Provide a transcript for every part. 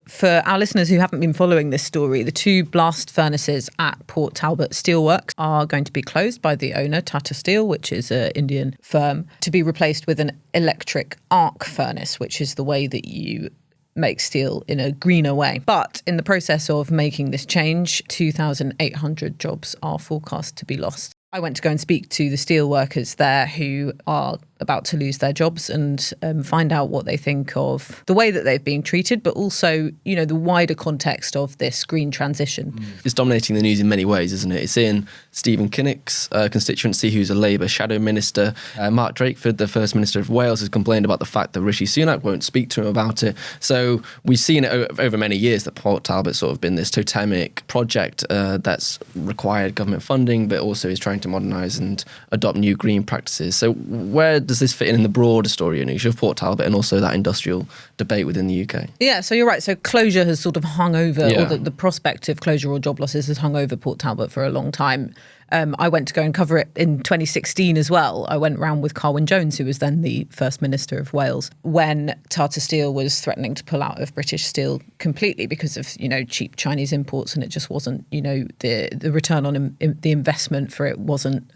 For our listeners who haven't been following this story, the 2 blast furnaces at Port Talbot Steelworks are going to be closed by the owner, Tata Steel, which is an Indian firm, to be replaced with an electric arc furnace, which is the way that you make steel in a greener way. But in the process of making this change, 2,800 jobs are forecast to be lost. I went to go and speak to the steel workers there who are about to lose their jobs and find out what they think of the way that they've been treated, but also, you know, the wider context of this green transition. It's dominating the news in many ways, isn't it? It's in Stephen Kinnock's constituency, who's a Labour shadow minister. Mark Drakeford, the First Minister of Wales, has complained about the fact that Rishi Sunak won't speak to him about it. So we've seen it over many years that Port Talbot's sort of been this totemic project that's required government funding, but also is trying to modernise and adopt new green practices. So where does this fit in the broader story, Anoosh, of Port Talbot and also that industrial debate within the UK? Yeah, so you're right. So closure has sort of hung over, or the prospect of closure or job losses has hung over Port Talbot for a long time. I went to go and cover it in 2016 as well. I went round with Carwyn Jones, who was then the First Minister of Wales, when Tata Steel was threatening to pull out of British steel completely because of, you know, cheap Chinese imports, and it just wasn't, you know, the return on the investment for it wasn't,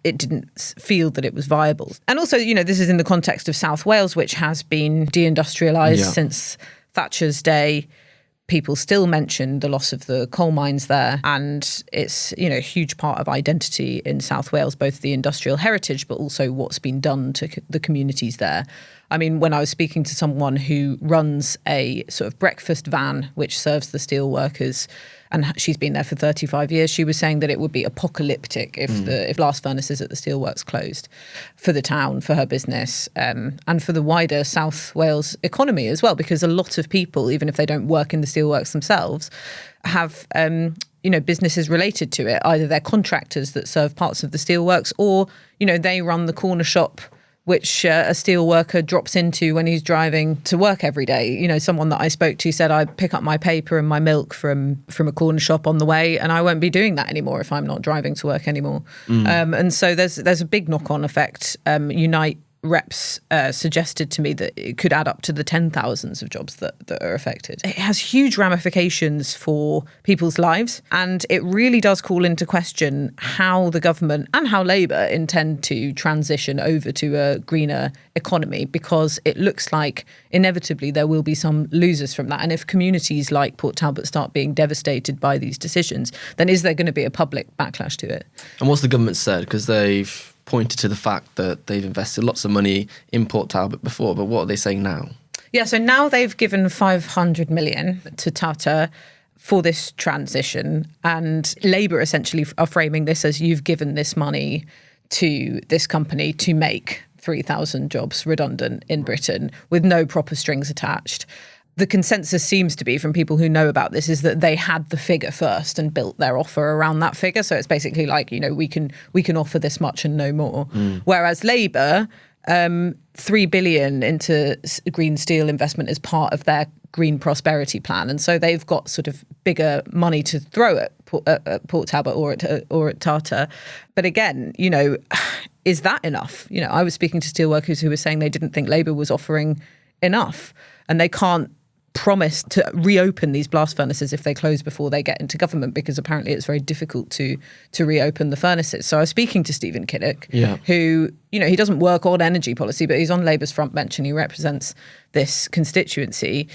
it didn't feel that it was viable. And also, you know, this is in the context of South Wales, which has been deindustrialised since Thatcher's day. People still mention the loss of the coal mines there, and it's, you know, a huge part of identity in South Wales, both the industrial heritage, but also what's been done to the communities there. I mean, when I was speaking to someone who runs a sort of breakfast van which serves the steel workers, and she's been there for 35 years, she was saying that it would be apocalyptic if blast furnaces at the steelworks closed for the town, for her business, and for the wider South Wales economy as well, because a lot of people, even if they don't work in the steelworks themselves, have you know, businesses related to it. Either they're contractors that serve parts of the steelworks, or, you know, they run the corner shop which a steel worker drops into when he's driving to work every day. You know, someone that I spoke to said, I pick up my paper and my milk from a corner shop on the way, and I won't be doing that anymore if I'm not driving to work anymore. And so there's a big knock-on effect. Unite reps suggested to me that it could add up to the 10,000s of jobs that are affected. It has huge ramifications for people's lives, and it really does call into question how the government and how Labour intend to transition over to a greener economy, because it looks like inevitably there will be some losers from that. And if communities like Port Talbot start being devastated by these decisions, then is there going to be a public backlash to it? And what's the government said? Because they've pointed to the fact that they've invested lots of money in Port Talbot before, but what are they saying now? Yeah, so now they've given 500 million to Tata for this transition, and Labour essentially are framing this as, you've given this money to this company to make 3,000 jobs redundant in Britain with no proper strings attached. The consensus seems to be, from people who know about this, is that they had the figure first and built their offer around that figure. So it's basically like, you know, we can offer this much and no more. Whereas Labour, 3 billion into green steel investment is part of their green prosperity plan, and so they've got sort of bigger money to throw at Port Talbot or at Tata. But again, you know, is that enough? You know, I was speaking to steelworkers who were saying they didn't think Labour was offering enough, and they can't promise to reopen these blast furnaces if they close before they get into government, because apparently it's very difficult to reopen the furnaces. So I was speaking to Stephen Kinnock, who, you know, he doesn't work on energy policy, but he's on Labour's front bench and he represents this constituency.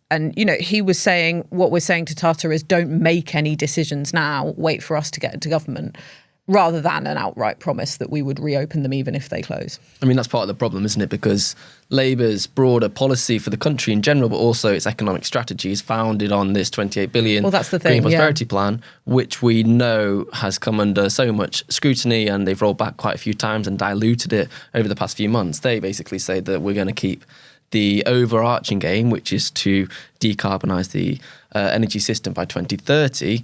And, you know, he was saying, what we're saying to Tata is, don't make any decisions now, wait for us to get into government, rather than an outright promise that we would reopen them even if they close. I mean, that's part of the problem, isn't it? Because Labour's broader policy for the country in general, but also its economic strategy, is founded on this 28 billion that's the thing, Green Prosperity Plan, which we know has come under so much scrutiny, and they've rolled back quite a few times and diluted it over the past few months. They basically say that we're going to keep the overarching aim, which is to decarbonise the energy system by 2030,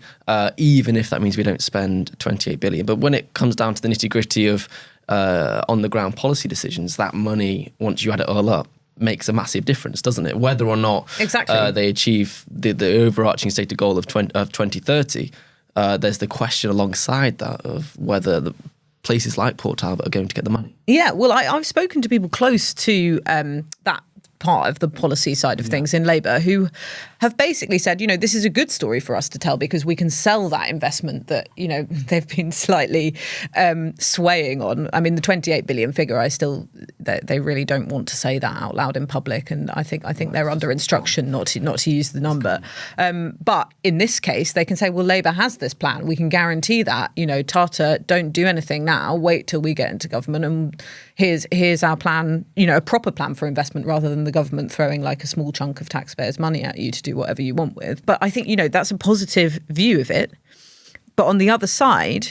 even if that means we don't spend 28 billion. But when it comes down to the nitty-gritty of on-the-ground policy decisions, that money, once you add it all up, makes a massive difference, doesn't it? Whether or not they achieve the overarching stated goal of 2030, there's the question alongside that of whether the places like Port Talbot are going to get the money. Yeah, well, I've spoken to people close to that part of the policy side of things in Labour, who have basically said, this is a good story for us to tell because we can sell that investment that, they've been slightly swaying on. I mean, the 28 billion figure, they really don't want to say that out loud in public. And I think they're under instruction not to use the number. But in this case, they can say, well, Labour has this plan. We can guarantee that, Tata, don't do anything now. Wait till we get into government. And here's our plan, a proper plan for investment rather than the government throwing like a small chunk of taxpayers' money at you to do whatever you want with. But I think, that's a positive view of it. But on the other side,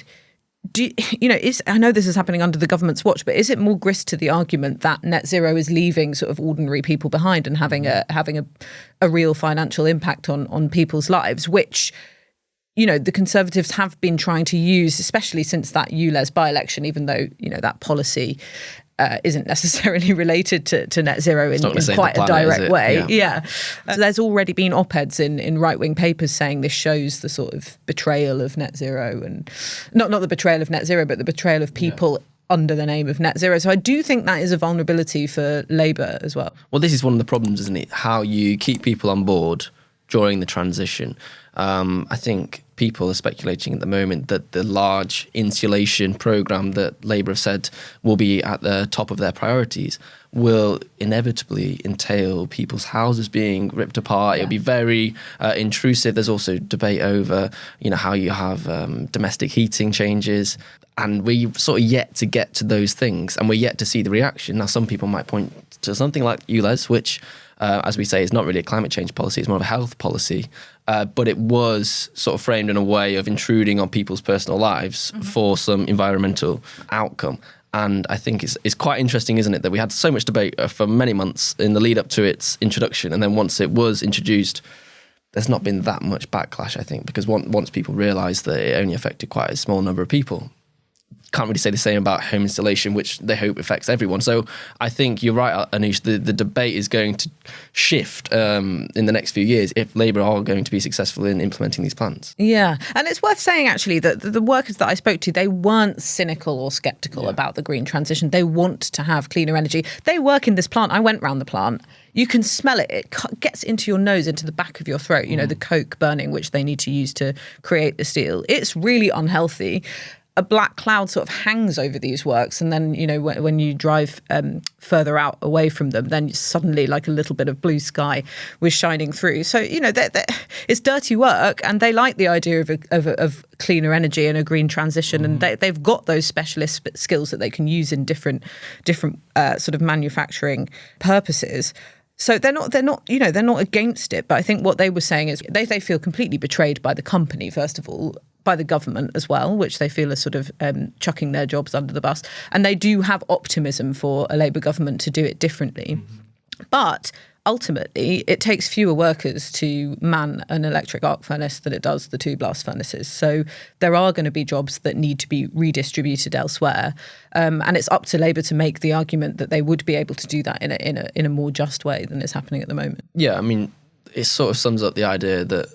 I know this is happening under the government's watch, but is it more grist to the argument that net zero is leaving sort of ordinary people behind and having a real financial impact on people's lives, which, the Conservatives have been trying to use, especially since that ULEZ by-election, even though, that policy isn't necessarily related to net zero in quite a direct way. Yeah. So there's already been op-eds in right-wing papers saying this shows the sort of betrayal of net zero, and not the betrayal of net zero, but the betrayal of people under the name of net zero. So I do think that is a vulnerability for Labour as well. Well, this is one of the problems, isn't it? How you keep people on board during the transition. I think people are speculating at the moment that the large insulation programme that Labour have said will be at the top of their priorities will inevitably entail people's houses being ripped apart. It'll be very intrusive. There's also debate over, how you have domestic heating changes. And we're sort of yet to get to those things, and we're yet to see the reaction. Now, some people might point to something like ULEZ, which, as we say, is not really a climate change policy, it's more of a health policy. But it was sort of framed in a way of intruding on people's personal lives for some environmental outcome. And I think it's quite interesting, isn't it, that we had so much debate for many months in the lead up to its introduction. And then once it was introduced, there's not been that much backlash, I think, because once people realised that it only affected quite a small number of people. Can't really say the same about home installation, which they hope affects everyone. So I think you're right, Anoosh, the debate is going to shift in the next few years if Labour are going to be successful in implementing these plans. Yeah, and it's worth saying actually that the workers that I spoke to, they weren't cynical or sceptical about the green transition. They want to have cleaner energy. They work in this plant. I went round the plant. You can smell it. It gets into your nose, into the back of your throat, the coke burning, which they need to use to create the steel. It's really unhealthy. A black cloud sort of hangs over these works, and then when you drive further out away from them, then suddenly like a little bit of blue sky was shining through. So it's dirty work, and they like the idea of cleaner energy and a green transition, and they've got those specialist skills that they can use in different sort of manufacturing purposes. So they're not against it, but I think what they were saying is they feel completely betrayed by the company, first of all, by the government as well, which they feel are sort of chucking their jobs under the bus. And they do have optimism for a Labour government to do it differently. But ultimately, it takes fewer workers to man an electric arc furnace than it does the two blast furnaces. So there are going to be jobs that need to be redistributed elsewhere. And it's up to Labour to make the argument that they would be able to do that in a more just way than is happening at the moment. Yeah, I mean, it sort of sums up the idea that,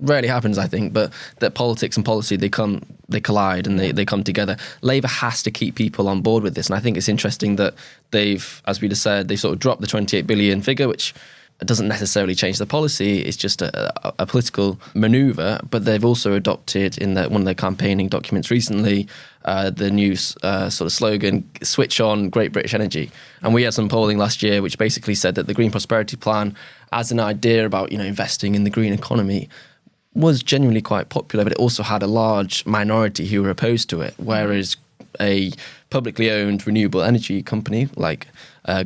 rarely happens, I think, but that politics and policy, they collide and they come together. Labour has to keep people on board with this. And I think it's interesting that they've, as we just said, they sort of dropped the 28 billion figure, which doesn't necessarily change the policy. It's just a political manoeuvre. But they've also adopted in one of their campaigning documents recently the new sort of slogan, switch on Great British Energy. And we had some polling last year which basically said that the Green Prosperity Plan, as an idea about investing in the green economy, was genuinely quite popular, but it also had a large minority who were opposed to it, whereas a publicly owned renewable energy company like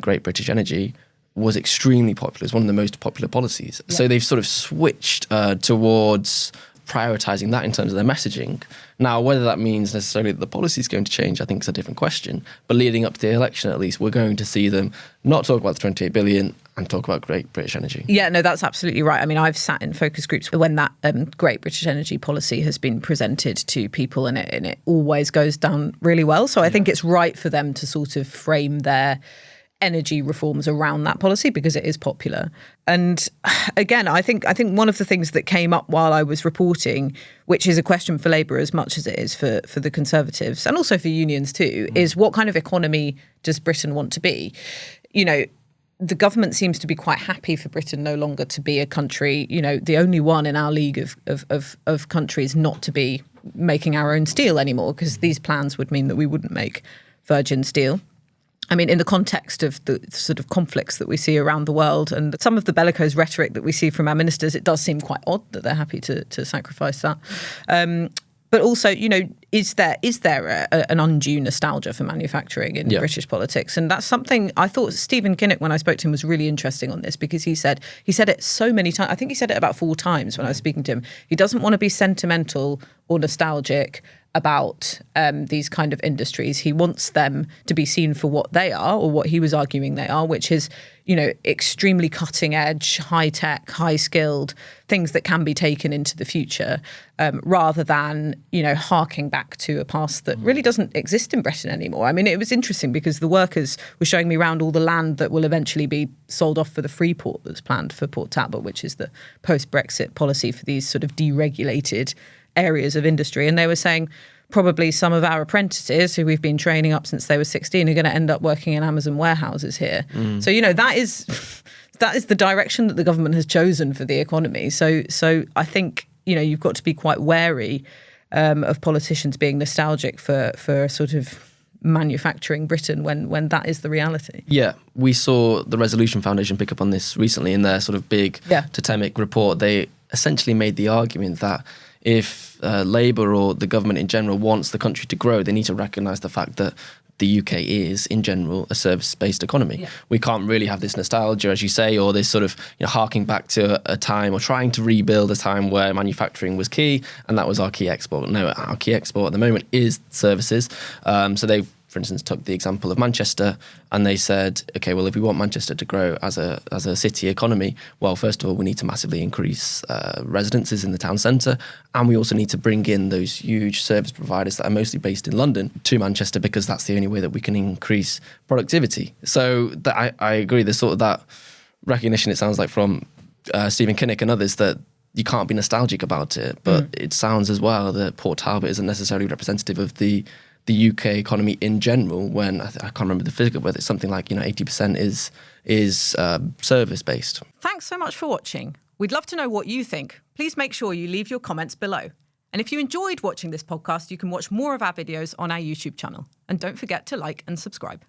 Great British Energy was extremely popular. It's one of the most popular policies. Yeah. So they've sort of switched towards prioritising that in terms of their messaging. Now, whether that means necessarily that the policy is going to change, I think is a different question. But leading up to the election, at least, we're going to see them not talk about the 28 billion and talk about Great British Energy. Yeah, no, that's absolutely right. I mean, I've sat in focus groups when that Great British Energy policy has been presented to people, and it always goes down really well. So I think it's right for them to sort of frame their energy reforms around that policy because it is popular. And again, I think one of the things that came up while I was reporting, which is a question for Labour as much as it is for the Conservatives and also for unions too, is what kind of economy does Britain want to be? the government seems to be quite happy for Britain no longer to be a country, the only one in our league of countries not to be making our own steel anymore, because these plans would mean that we wouldn't make virgin steel. I mean, in the context of the sort of conflicts that we see around the world and some of the bellicose rhetoric that we see from our ministers, it does seem quite odd that they're happy to sacrifice that. But also, is there an undue nostalgia for manufacturing in British politics? And that's something I thought Stephen Kinnock, when I spoke to him, was really interesting on this, because he said it so many times. I think he said it about 4 times when I was speaking to him. He doesn't want to be sentimental or nostalgic about these kind of industries. He wants them to be seen for what they are, or what he was arguing they are, which is, extremely cutting edge, high tech, high skilled things that can be taken into the future, rather than, harking back to a past that really doesn't exist in Britain anymore. I mean, it was interesting because the workers were showing me around all the land that will eventually be sold off for the free port that's planned for Port Talbot, which is the post-Brexit policy for these sort of deregulated areas of industry. And they were saying probably some of our apprentices who we've been training up since they were 16 are going to end up working in Amazon warehouses here. So, that is the direction that the government has chosen for the economy. So I think, you've got to be quite wary of politicians being nostalgic for sort of manufacturing Britain when that is the reality. Yeah, we saw the Resolution Foundation pick up on this recently in their sort of big totemic report. They essentially made the argument that if Labour or the government in general wants the country to grow, they need to recognise the fact that the UK is, in general, a service-based economy. Yeah. We can't really have this nostalgia, as you say, or this sort of harking back to a time or trying to rebuild a time where manufacturing was key, and that was our key export. No, our key export at the moment is services. So they've, for instance, took the example of Manchester, and they said, okay, well, if we want Manchester to grow as a city economy, well, first of all, we need to massively increase residences in the town centre, and we also need to bring in those huge service providers that are mostly based in London to Manchester, because that's the only way that we can increase productivity. So I agree, there's sort of that recognition, it sounds like, from Stephen Kinnock and others, that you can't be nostalgic about it, but it sounds as well that Port Talbot isn't necessarily representative of the UK economy in general, when I can't remember the figure, but it's something like 80% is service based. Thanks so much for watching. We'd love to know what you think. Please make sure you leave your comments below. And if you enjoyed watching this podcast, you can watch more of our videos on our YouTube channel. And don't forget to like and subscribe.